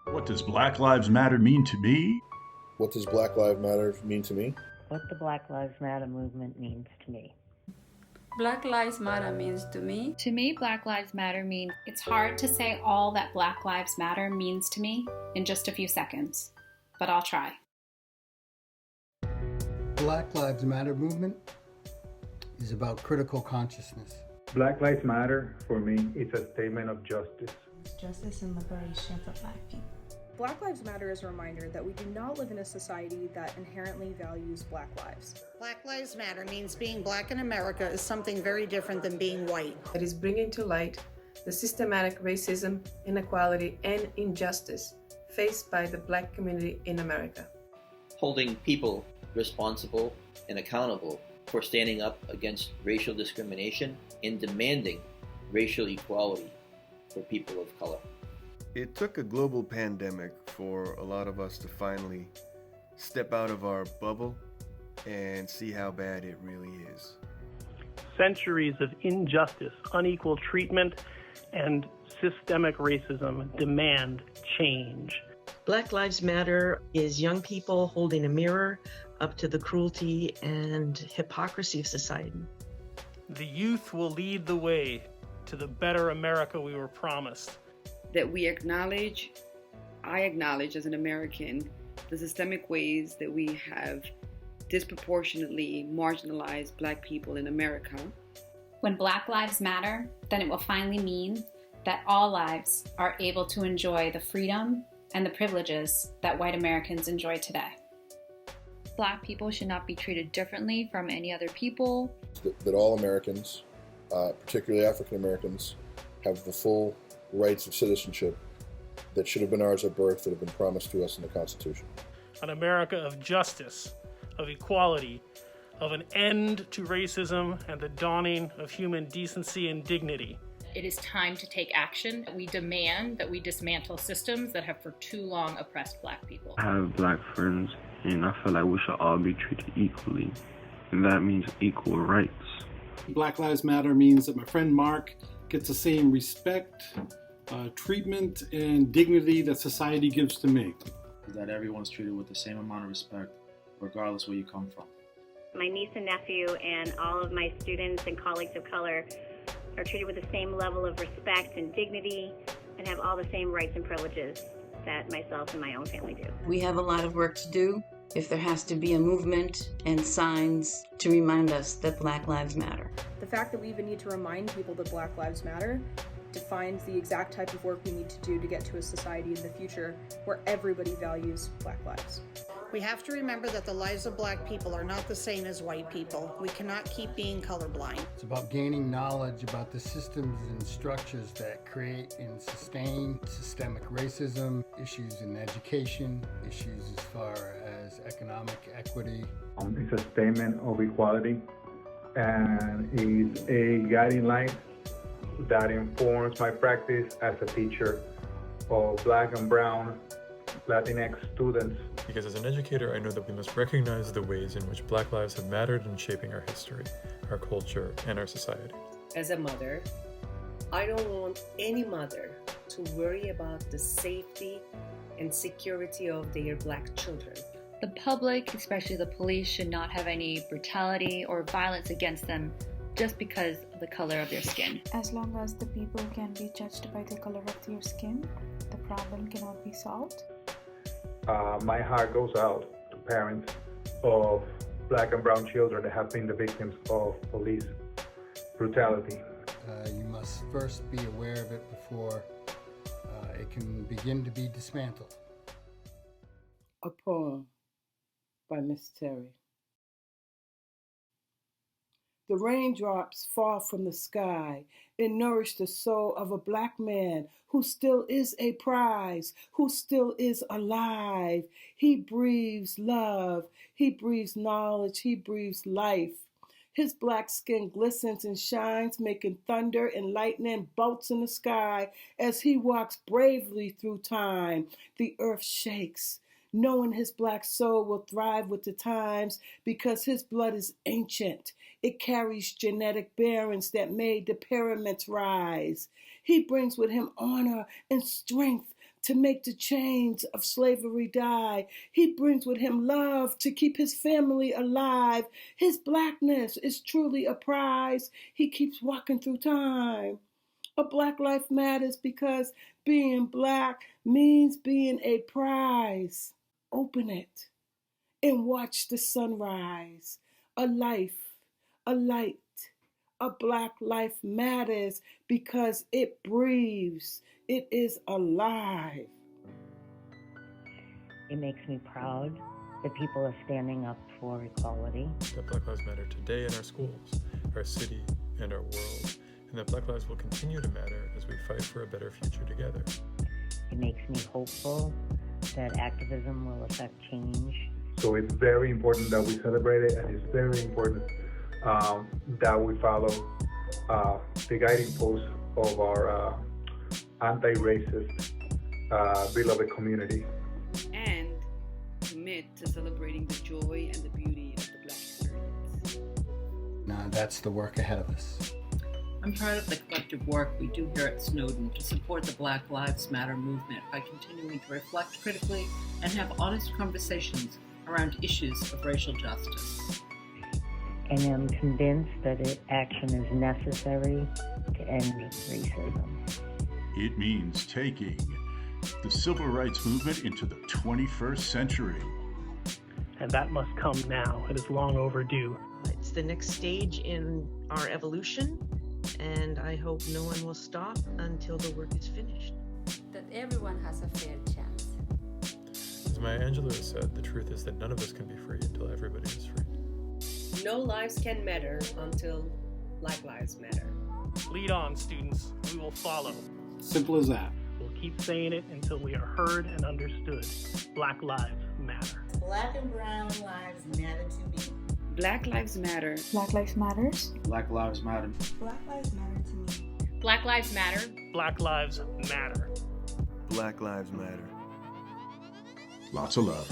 What does Black Lives Matter mean to me? What does Black Lives Matter mean to me? What the Black Lives Matter movement means to me. Black Lives Matter means to me. To me, Black Lives Matter means it's hard to say all that Black Lives Matter means to me in just a few seconds, but I'll try. Black Lives Matter movement is about critical consciousness. Black Lives Matter, for me, is a statement of justice. Justice and liberation for Black people. Black Lives Matter is a reminder that we do not live in a society that inherently values Black lives. Black Lives Matter means being Black in America is something very different than being white. It is bringing to light the systematic racism, inequality, and injustice faced by the Black community in America. Holding people responsible and accountable for standing up against racial discrimination and demanding racial equality for people of color. It took a global pandemic for a lot of us to finally step out of our bubble and see how bad it really is. Centuries of injustice, unequal treatment, and systemic racism demand change. Black Lives Matter is young people holding a mirror up to the cruelty and hypocrisy of society. The youth will lead the way to the better America we were promised. That I acknowledge as an American, the systemic ways that we have disproportionately marginalized Black people in America. When Black Lives Matter, then it will finally mean that all lives are able to enjoy the freedom and the privileges that white Americans enjoy today. Black people should not be treated differently from any other people. That all Americans, particularly African Americans, have the full rights of citizenship that should have been ours at birth, that have been promised to us in the Constitution. An America of justice, of equality, of an end to racism and the dawning of human decency and dignity. It is time to take action. We demand that we dismantle systems that have for too long oppressed Black people. I have Black friends, and I feel like we should all be treated equally, and that means equal rights. Black Lives Matter means that my friend Mark gets the same respect, treatment, and dignity that society gives to me. That everyone's treated with the same amount of respect, regardless where you come from. My niece and nephew and all of my students and colleagues of color are treated with the same level of respect and dignity and have all the same rights and privileges that myself and my own family do. We have a lot of work to do. If there has to be a movement and signs to remind us that Black Lives Matter. The fact that we even need to remind people that Black Lives Matter defines the exact type of work we need to do to get to a society in the future where everybody values Black lives. We have to remember that the lives of Black people are not the same as white people. We cannot keep being colorblind. It's about gaining knowledge about the systems and structures that create and sustain systemic racism, issues in education, issues as far as economic equity. It's a statement of equality and is a guiding light that informs my practice as a teacher of Black and Brown Latinx students. Because as an educator, I know that we must recognize the ways in which Black lives have mattered in shaping our history, our culture, and our society. As a mother, I don't want any mother to worry about the safety and security of their Black children. The public, especially the police, should not have any brutality or violence against them just because of the color of their skin. As long as the people can be judged by the color of their skin, the problem cannot be solved. My heart goes out to parents of Black and Brown children that have been the victims of police brutality. You must first be aware of it before it can begin to be dismantled. A poem by Miss Terry. The raindrops fall from the sky and nourish the soul of a Black man who still is a prize, who still is alive. He breathes love, he breathes knowledge, he breathes life. His Black skin glistens and shines, making thunder and lightning bolts in the sky as he walks bravely through time. The earth shakes. knowing his black soul will thrive with the times because his blood is ancient. It carries genetic bearings that made the pyramids rise. He brings with him honor and strength to make the chains of slavery die. He brings with him love to keep his family alive. His blackness is truly a prize. He keeps walking through time. A black life matters because being black means being a prize. Open it and watch the sunrise. A life, a light. A black life matters because it breathes. It is alive. It makes me proud that people are standing up for equality. That Black Lives Matter today in our schools, our city, and our world. And that Black lives will continue to matter as we fight for a better future together. It makes me hopeful that activism will affect change. So it's very important that we celebrate it, and it's very important that we follow the guiding posts of our anti-racist beloved community. And commit to celebrating the joy and the beauty of the Black experience. Now that's the work ahead of us. I'm proud of the collective work we do here at Snowden to support the Black Lives Matter movement by continuing to reflect critically and have honest conversations around issues of racial justice. And I'm convinced that action is necessary to end racism. It means taking the civil rights movement into the 21st century. And that must come now. It is long overdue. It's the next stage in our evolution, and I hope no one will stop until the work is finished. That everyone has a fair chance. As Maya Angelou has said, the truth is that none of us can be free until everybody is free. No lives can matter until Black Lives Matter. Lead on, students. We will follow. Simple as that. We'll keep saying it until we are heard and understood. Black lives matter. Black and brown lives matter to me. Black lives matter. Black lives matters. Black lives matter. Black lives matter to me. Black lives matter. Black lives matter. Black lives matter. Lots of love.